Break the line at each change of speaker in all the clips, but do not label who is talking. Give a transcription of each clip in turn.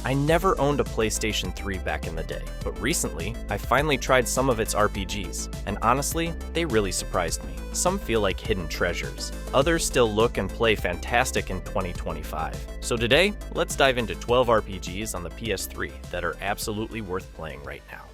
I never owned a PlayStation 3 back in the day, but recently, I finally tried some of its RPGs, and honestly, they really surprised me. Some feel like hidden treasures. Others still look and play fantastic in 2025. So today, let's dive into 12 RPGs on the PS3 that are absolutely worth playing right now.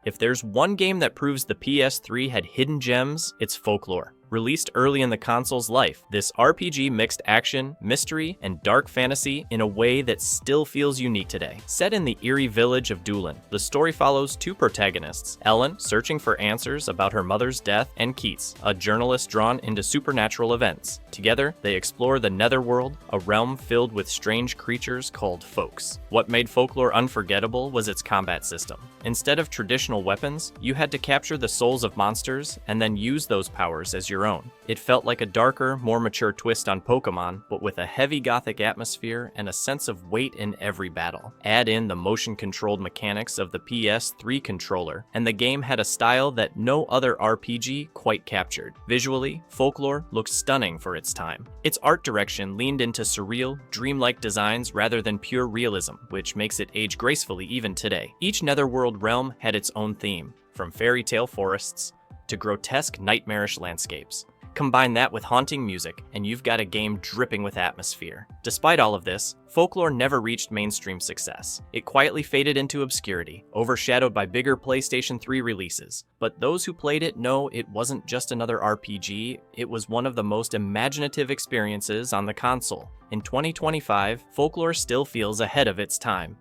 If there's one game that proves the PS3 had hidden gems, it's Folklore. Released early in the console's life, this RPG mixed action, mystery, and dark fantasy in a way that still feels unique today. Set in the eerie village of Doolin, the story follows two protagonists, Ellen, searching for answers about her mother's death, and Keats, a journalist drawn into supernatural events. Together, they explore the Netherworld, a realm filled with strange creatures called folks. What made Folklore unforgettable was its combat system. Instead of traditional weapons, you had to capture the souls of monsters and then use those powers as your own. It felt like a darker, more mature twist on Pokemon, but with a heavy gothic atmosphere and a sense of weight in every battle. Add in the motion-controlled mechanics of the PS3 controller, and the game had a style that no other RPG quite captured. Visually, Folklore looked stunning for its time. Its art direction leaned into surreal, dreamlike designs rather than pure realism, which makes it age gracefully even today. Each Netherworld realm had its own theme, from fairy tale forests to grotesque, nightmarish landscapes. Combine that with haunting music, and you've got a game dripping with atmosphere. Despite all of this, Folklore never reached mainstream success. It quietly faded into obscurity, overshadowed by bigger PlayStation 3 releases. But those who played it know it wasn't just another RPG, it was one of the most imaginative experiences on the console. In 2025, Folklore still feels ahead of its time.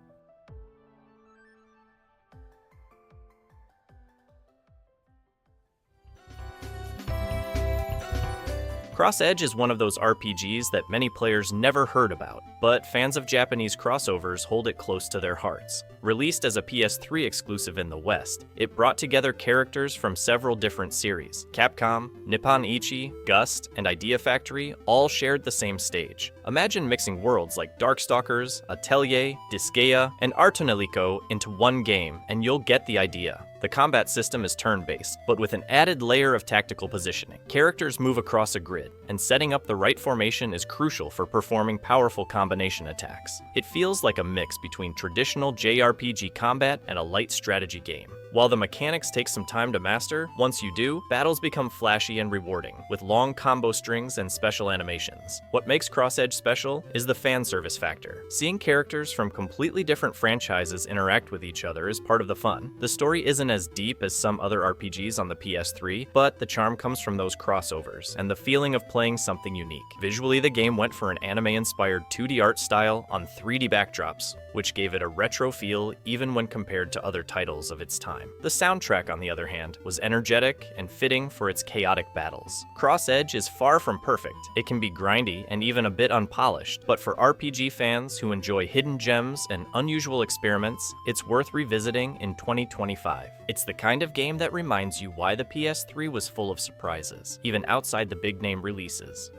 Cross Edge is one of those RPGs that many players never heard about, but fans of Japanese crossovers hold it close to their hearts. Released as a PS3 exclusive in the West, it brought together characters from several different series. Capcom, Nippon Ichi, Gust, and Idea Factory all shared the same stage. Imagine mixing worlds like Darkstalkers, Atelier, Disgaea, and tonelico into one game, and you'll get the idea. The combat system is turn-based, but with an added layer of tactical positioning. Characters move across a grid, and setting up the right formation is crucial for performing powerful combination attacks. It feels like a mix between traditional JRPG combat and a light strategy game. While the mechanics take some time to master, once you do, battles become flashy and rewarding, with long combo strings and special animations. What makes Cross Edge special is the fan service factor. Seeing characters from completely different franchises interact with each other is part of the fun. The story isn't as deep as some other RPGs on the PS3, but the charm comes from those crossovers, and the feeling of playing something unique. Visually, the game went for an anime-inspired 2D art style on 3D backdrops, which gave it a retro feel even when compared to other titles of its time. The soundtrack, on the other hand, was energetic and fitting for its chaotic battles. Cross Edge is far from perfect. It can be grindy and even a bit unpolished, but for RPG fans who enjoy hidden gems and unusual experiments, it's worth revisiting in 2025. It's the kind of game that reminds you why the PS3 was full of surprises, even outside the big-name releases.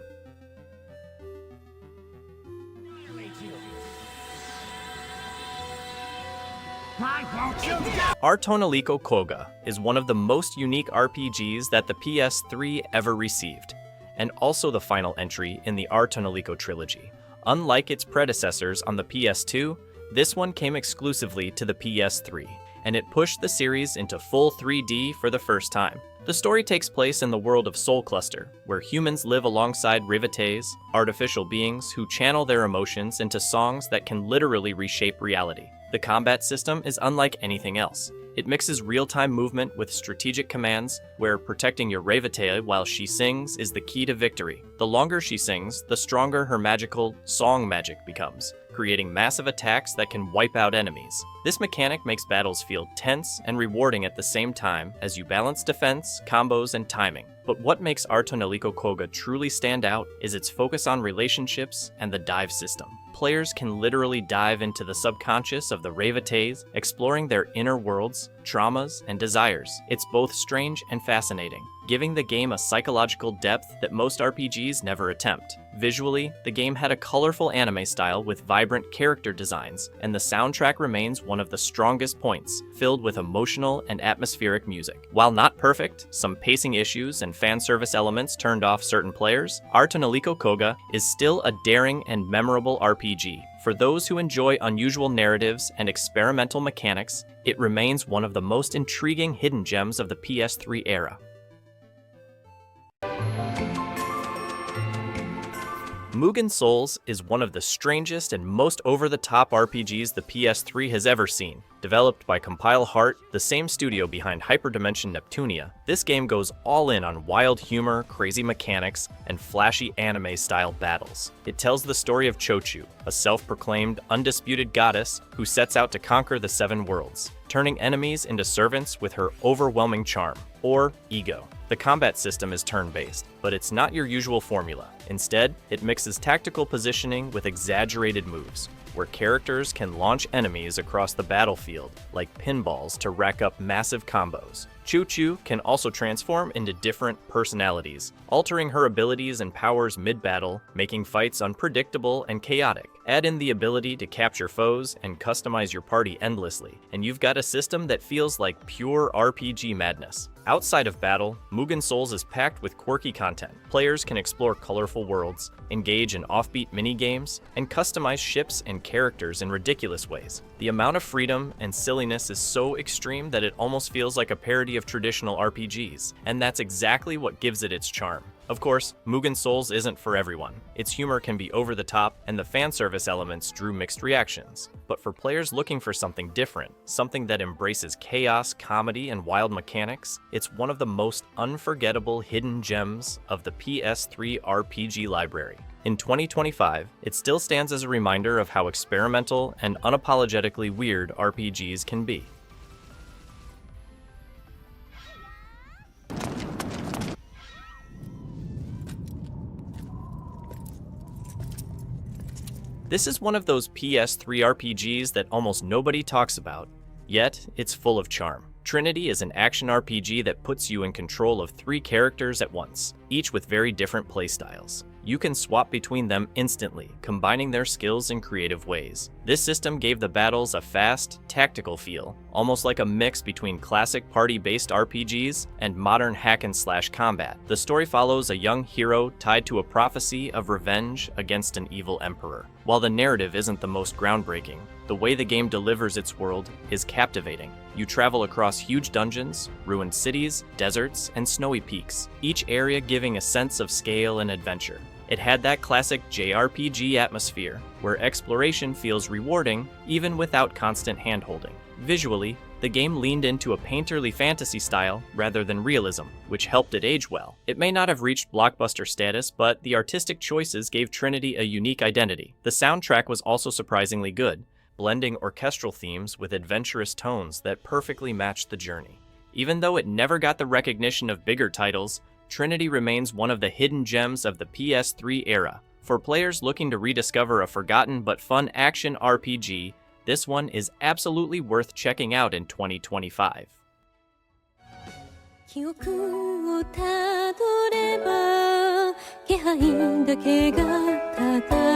Our tonelico Qoga is one of the most unique RPGs that the PS3 ever received, and also the final entry in the Our Tonelico trilogy. Unlike its predecessors on the PS2, this one came exclusively to the PS3, and it pushed the series into full 3D for the first time. The story takes place in the world of Soul Cluster, where humans live alongside rivetes, artificial beings who channel their emotions into songs that can literally reshape reality. The combat system is unlike anything else. It mixes real-time movement with strategic commands, where protecting your revete while she sings is the key to victory. The longer she sings, the stronger her magical song magic becomes, creating massive attacks that can wipe out enemies. This mechanic makes battles feel tense and rewarding at the same time as you balance defense, combos, and timing. But what makes Our Tonelico Qoga truly stand out is its focus on relationships and the dive system. Players can literally dive into the subconscious of the revetes, exploring their inner worlds, traumas, and desires. It's both strange and fascinating, giving the game a psychological depth that most RPGs never attempt. Visually, the game had a colorful anime style with vibrant character designs, and the soundtrack remains one of the strongest points, filled with emotional and atmospheric music. While not perfect, some pacing issues and fan service elements turned off certain players, our tonelico Qoga is still a daring and memorable RPG. For those who enjoy unusual narratives and experimental mechanics, it remains one of the most intriguing hidden gems of the PS3 era. Mugen Souls is one of the strangest and most over-the-top RPGs the PS3 has ever seen. Developed by Compile Heart, the same studio behind Hyperdimension Neptunia, this game goes all in on wild humor, crazy mechanics, and flashy anime-style battles. It tells the story of Chochu, a self-proclaimed, undisputed goddess who sets out to conquer the 7 worlds, turning enemies into servants with her overwhelming charm, or ego. The combat system is turn-based, but it's not your usual formula. Instead, it mixes tactical positioning with exaggerated moves, where characters can launch enemies across the battlefield like pinballs to rack up massive combos. Chochu can also transform into different personalities, altering her abilities and powers mid-battle, making fights unpredictable and chaotic. Add in the ability to capture foes and customize your party endlessly, and you've got a system that feels like pure RPG madness. Outside of battle, Mugen Souls is packed with quirky content. Players can explore colorful worlds, engage in offbeat mini-games, and customize ships and characters in ridiculous ways. The amount of freedom and silliness is so extreme that it almost feels like a parody of traditional RPGs, and that's exactly what gives it its charm. Of course, Mugen Souls isn't for everyone. Its humor can be over the top, and the fan service elements drew mixed reactions. But for players looking for something different, something that embraces chaos, comedy, and wild mechanics, it's one of the most unforgettable hidden gems of the PS3 RPG library. In 2025, it still stands as a reminder of how experimental and unapologetically weird RPGs can be. This is one of those PS3 RPGs that almost nobody talks about, yet it's full of charm. Trinity is an action RPG that puts you in control of 3 characters at once, each with very different playstyles. You can swap between them instantly, combining their skills in creative ways. This system gave the battles a fast, tactical feel, almost like a mix between classic party-based RPGs and modern hack-and-slash combat. The story follows a young hero tied to a prophecy of revenge against an evil emperor. While the narrative isn't the most groundbreaking, the way the game delivers its world is captivating. You travel across huge dungeons, ruined cities, deserts, and snowy peaks, each area giving a sense of scale and adventure. It had that classic JRPG atmosphere, where exploration feels rewarding even without constant handholding. Visually, the game leaned into a painterly fantasy style rather than realism, which helped it age well. It may not have reached blockbuster status, but the artistic choices gave Trinity a unique identity. The soundtrack was also surprisingly good, blending orchestral themes with adventurous tones that perfectly matched the journey. Even though it never got the recognition of bigger titles, Trinity remains one of the hidden gems of the PS3 era. For players looking to rediscover a forgotten but fun action RPG, this one is absolutely worth checking out in 2025.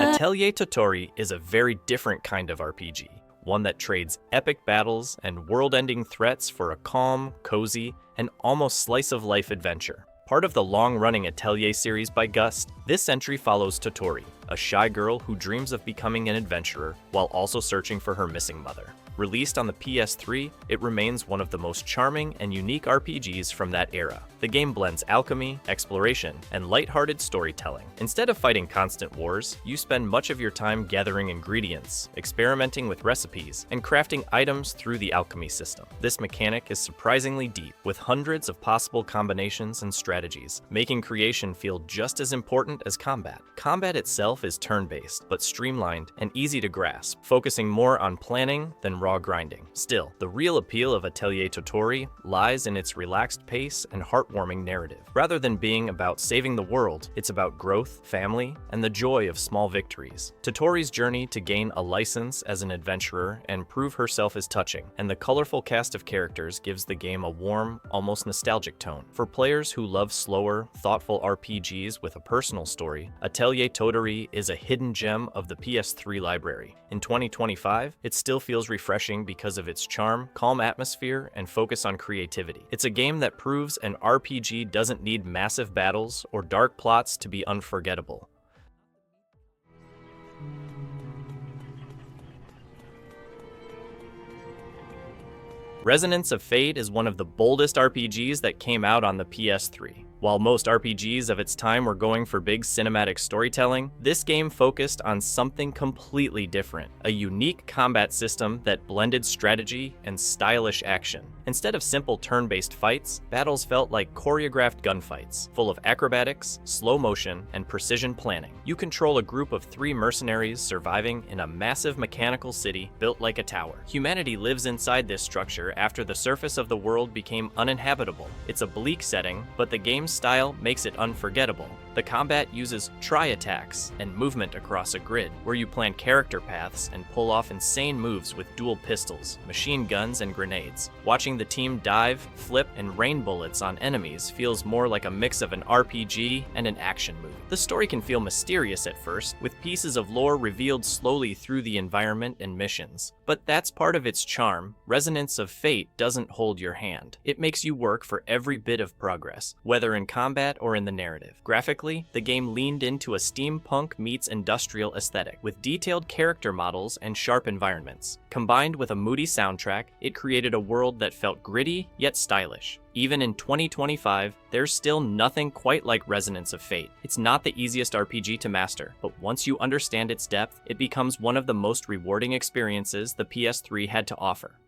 Atelier Totori is a very different kind of RPG, one that trades epic battles and world-ending threats for a calm, cozy, and almost slice-of-life adventure. Part of the long-running Atelier series by Gust, this entry follows Totori, a shy girl who dreams of becoming an adventurer while also searching for her missing mother. Released on the PS3, it remains one of the most charming and unique RPGs from that era. The game blends alchemy, exploration, and lighthearted storytelling. Instead of fighting constant wars, you spend much of your time gathering ingredients, experimenting with recipes, and crafting items through the alchemy system. This mechanic is surprisingly deep, with hundreds of possible combinations and strategies, making creation feel just as important as combat. Combat itself is turn-based, but streamlined and easy to grasp, focusing more on planning than raw grinding. Still, the real appeal of Atelier Totori lies in its relaxed pace and heartwarming heartwarming narrative. Rather than being about saving the world, it's about growth, family, and the joy of small victories. Totori's journey to gain a license as an adventurer and prove herself is touching, and the colorful cast of characters gives the game a warm, almost nostalgic tone. For players who love slower, thoughtful RPGs with a personal story, Atelier Totori is a hidden gem of the PS3 library. In 2025, it still feels refreshing because of its charm, calm atmosphere, and focus on creativity. It's a game that proves an RPG doesn't need massive battles or dark plots to be unforgettable. Resonance of Fate is one of the boldest RPGs that came out on the PS3. While most RPGs of its time were going for big cinematic storytelling, this game focused on something completely different, a unique combat system that blended strategy and stylish action. Instead of simple turn-based fights, battles felt like choreographed gunfights, full of acrobatics, slow motion, and precision planning. You control a group of 3 mercenaries surviving in a massive mechanical city built like a tower. Humanity lives inside this structure after the surface of the world became uninhabitable. It's a bleak setting, but the game's style makes it unforgettable. The combat uses tri-attacks and movement across a grid, where you plan character paths and pull off insane moves with dual pistols, machine guns, and grenades. Watching the team dive, flip, and rain bullets on enemies feels more like a mix of an RPG and an action movie. The story can feel mysterious at first, with pieces of lore revealed slowly through the environment and missions. But that's part of its charm. Resonance of Fate doesn't hold your hand. It makes you work for every bit of progress, whether in combat or in the narrative. Graphically, the game leaned into a steampunk meets industrial aesthetic, with detailed character models and sharp environments. Combined with a moody soundtrack, it created a world that felt gritty yet stylish. Even in 2025, there's still nothing quite like Resonance of Fate. It's not the easiest RPG to master, but once you understand its depth, it becomes one of the most rewarding experiences the PS3 had to offer.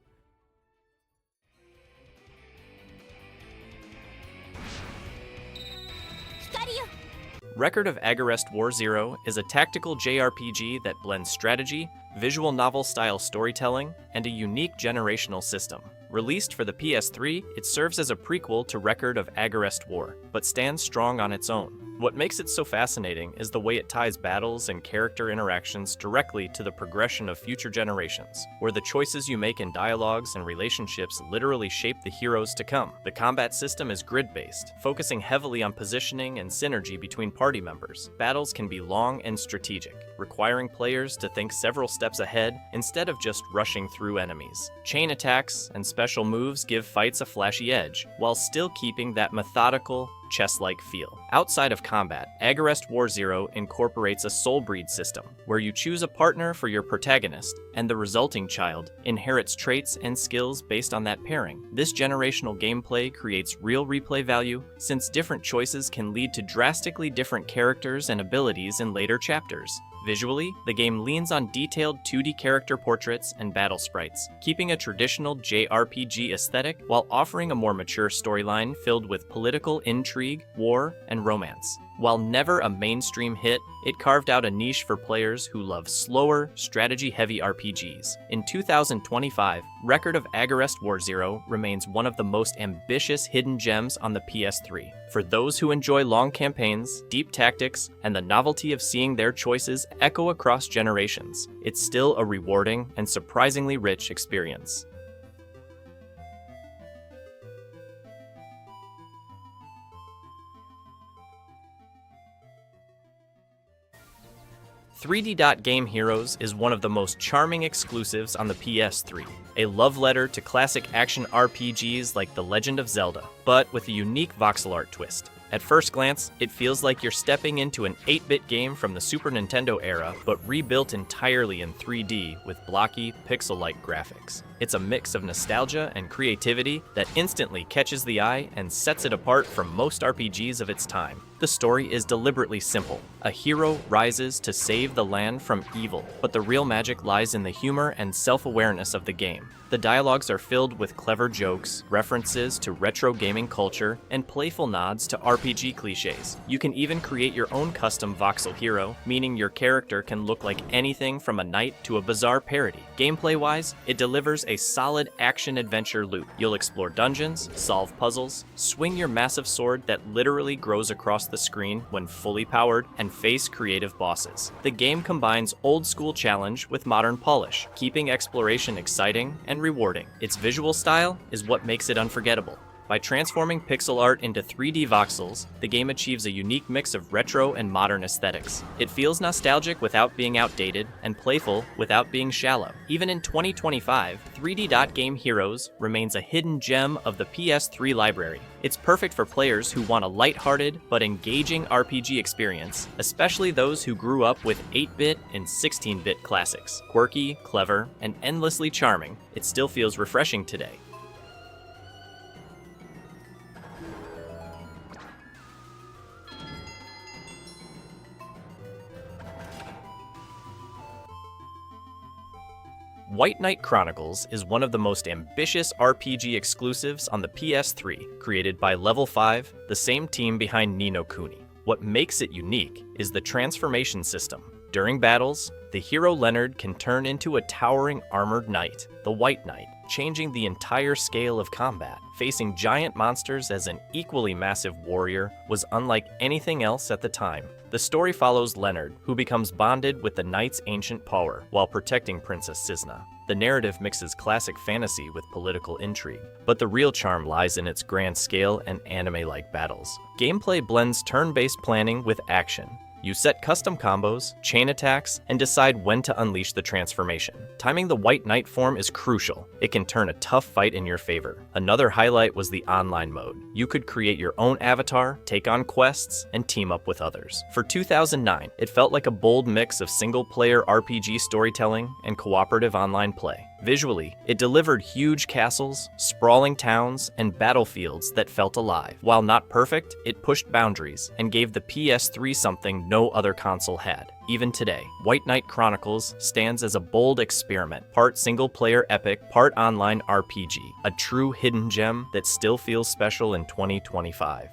Record of Agarest War Zero is a tactical JRPG that blends strategy, visual novel-style storytelling, and a unique generational system. Released for the PS3, it serves as a prequel to Record of Agarest War, but stands strong on its own. What makes it so fascinating is the way it ties battles and character interactions directly to the progression of future generations, where the choices you make in dialogues and relationships literally shape the heroes to come. The combat system is grid-based, focusing heavily on positioning and synergy between party members. Battles can be long and strategic, requiring players to think several steps ahead instead of just rushing through enemies. Chain attacks and special moves give fights a flashy edge, while still keeping that methodical, chess-like feel. Outside of combat, Agarest War Zero incorporates a soul breed system, where you choose a partner for your protagonist, and the resulting child inherits traits and skills based on that pairing. This generational gameplay creates real replay value, since different choices can lead to drastically different characters and abilities in later chapters. Visually, the game leans on detailed 2D character portraits and battle sprites, keeping a traditional JRPG aesthetic while offering a more mature storyline filled with political intrigue, war, and romance. While never a mainstream hit, it carved out a niche for players who love slower, strategy-heavy RPGs. In 2025, Record of Agarest War Zero remains one of the most ambitious hidden gems on the PS3. For those who enjoy long campaigns, deep tactics, and the novelty of seeing their choices echo across generations, it's still a rewarding and surprisingly rich experience. 3D Dot Game Heroes is one of the most charming exclusives on the PS3, a love letter to classic action RPGs like The Legend of Zelda, but with a unique voxel art twist. At first glance, it feels like you're stepping into an 8-bit game from the Super Nintendo era, but rebuilt entirely in 3D with blocky, pixel-like graphics. It's a mix of nostalgia and creativity that instantly catches the eye and sets it apart from most RPGs of its time. The story is deliberately simple. A hero rises to save the land from evil, but the real magic lies in the humor and self-awareness of the game. The dialogues are filled with clever jokes, references to retro gaming culture, and playful nods to RPG cliches. You can even create your own custom voxel hero, meaning your character can look like anything from a knight to a bizarre parody. Gameplay-wise, it delivers a solid action-adventure loop. You'll explore dungeons, solve puzzles, swing your massive sword that literally grows across the screen when fully powered, and face creative bosses. The game combines old-school challenge with modern polish, keeping exploration exciting and rewarding. Its visual style is what makes it unforgettable. By transforming pixel art into 3D voxels, the game achieves a unique mix of retro and modern aesthetics. It feels nostalgic without being outdated, and playful without being shallow. Even in 2025, 3D Dot Game Heroes remains a hidden gem of the PS3 library. It's perfect for players who want a lighthearted but engaging RPG experience, especially those who grew up with 8-bit and 16-bit classics. Quirky, clever, and endlessly charming, it still feels refreshing today. White Knight Chronicles is one of the most ambitious RPG exclusives on the PS3, created by Level 5, the same team behind Ni no Kuni. What makes it unique is the transformation system. During battles, the hero Leonard can turn into a towering armored knight, the White Knight, changing the entire scale of combat. Facing giant monsters as an equally massive warrior was unlike anything else at the time. The story follows Leonard, who becomes bonded with the knight's ancient power while protecting Princess Cisna. The narrative mixes classic fantasy with political intrigue, but the real charm lies in its grand scale and anime-like battles. Gameplay blends turn-based planning with action. You set custom combos, chain attacks, and decide when to unleash the transformation. Timing the White Knight form is crucial. It can turn a tough fight in your favor. Another highlight was the online mode. You could create your own avatar, take on quests, and team up with others. For 2009, it felt like a bold mix of single-player RPG storytelling and cooperative online play. Visually, it delivered huge castles, sprawling towns, and battlefields that felt alive. While not perfect, it pushed boundaries and gave the PS3 something no other console had. Even today, White Knight Chronicles stands as a bold experiment, part single-player epic, part online RPG, a true hidden gem that still feels special in 2025.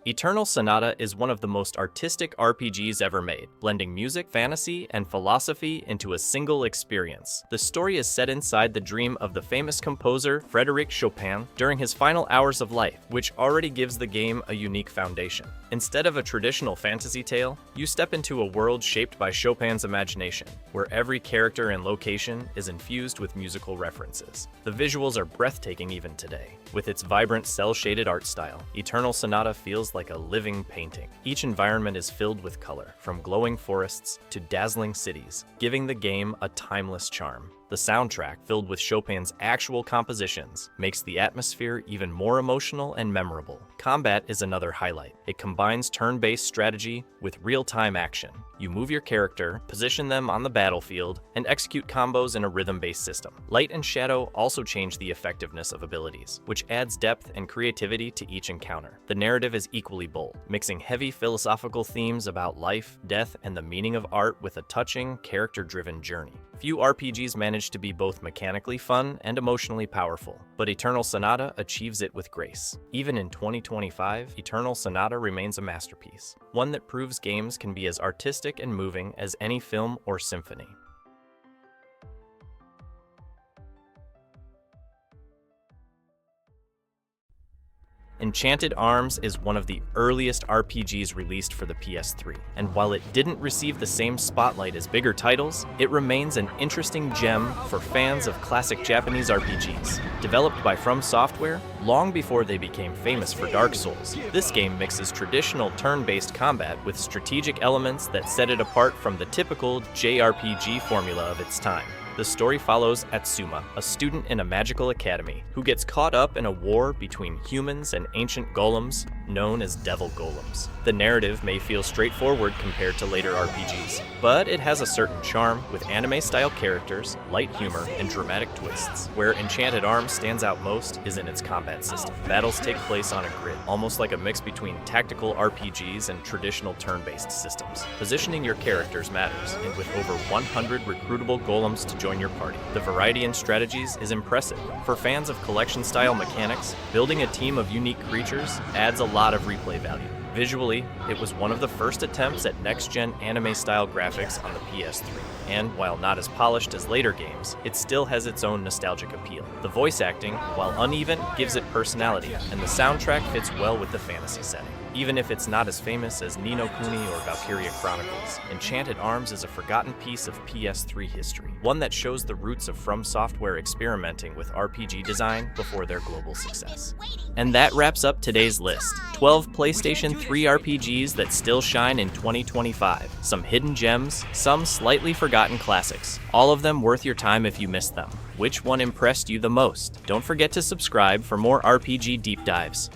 Eternal Sonata is one of the most artistic RPGs ever made, blending music, fantasy, and philosophy into a single experience. The story is set inside the dream of the famous composer Frédéric Chopin during his final hours of life, which already gives the game a unique foundation. Instead of a traditional fantasy tale, you step into a world shaped by Chopin's imagination, where every character and location is infused with musical references. The visuals are breathtaking even today. With its vibrant cel-shaded art style, Eternal Sonata feels like a living painting. Each environment is filled with color, from glowing forests to dazzling cities, giving the game a timeless charm. The soundtrack, filled with Chopin's actual compositions, makes the atmosphere even more emotional and memorable. Combat is another highlight. It combines turn-based strategy with real-time action. You move your character, position them on the battlefield, and execute combos in a rhythm-based system. Light and shadow also change the effectiveness of abilities, which adds depth and creativity to each encounter. The narrative is equally bold, mixing heavy philosophical themes about life, death, and the meaning of art with a touching, character-driven journey. Few RPGs manage to be both mechanically fun and emotionally powerful, but Eternal Sonata achieves it with grace. Even in 2025, Eternal Sonata remains a masterpiece, one that proves games can be as artistic and moving as any film or symphony. Enchanted Arms is one of the earliest RPGs released for the PS3, and while it didn't receive the same spotlight as bigger titles, it remains an interesting gem for fans of classic Japanese RPGs. Developed by From Software, long before they became famous for Dark Souls, this game mixes traditional turn-based combat with strategic elements that set it apart from the typical JRPG formula of its time. The story follows Atsuma, a student in a magical academy, who gets caught up in a war between humans and ancient golems known as devil golems. The narrative may feel straightforward compared to later RPGs, but it has a certain charm with anime-style characters, light humor, and dramatic twists. Where Enchanted Arms stands out most is in its combat system. Battles take place on a grid, almost like a mix between tactical RPGs and traditional turn-based systems. Positioning your characters matters, and with over 100 recruitable golems to join your party, the variety in strategies is impressive. For fans of collection-style mechanics, building a team of unique creatures adds a lot of replay value. Visually, it was one of the first attempts at next-gen anime-style graphics on the PS3, and while not as polished as later games, it still has its own nostalgic appeal. The voice acting, while uneven, gives it personality, and the soundtrack fits well with the fantasy setting. Even if it's not as famous as Ni no Kuni or Valkyria Chronicles, Enchanted Arms is a forgotten piece of PS3 history, one that shows the roots of From Software experimenting with RPG design before their global success. And that wraps up today's list. 12 PlayStation 3 RPGs that still shine in 2025. Some hidden gems, some slightly forgotten classics. All of them worth your time if you missed them. Which one impressed you the most? Don't forget to subscribe for more RPG deep dives.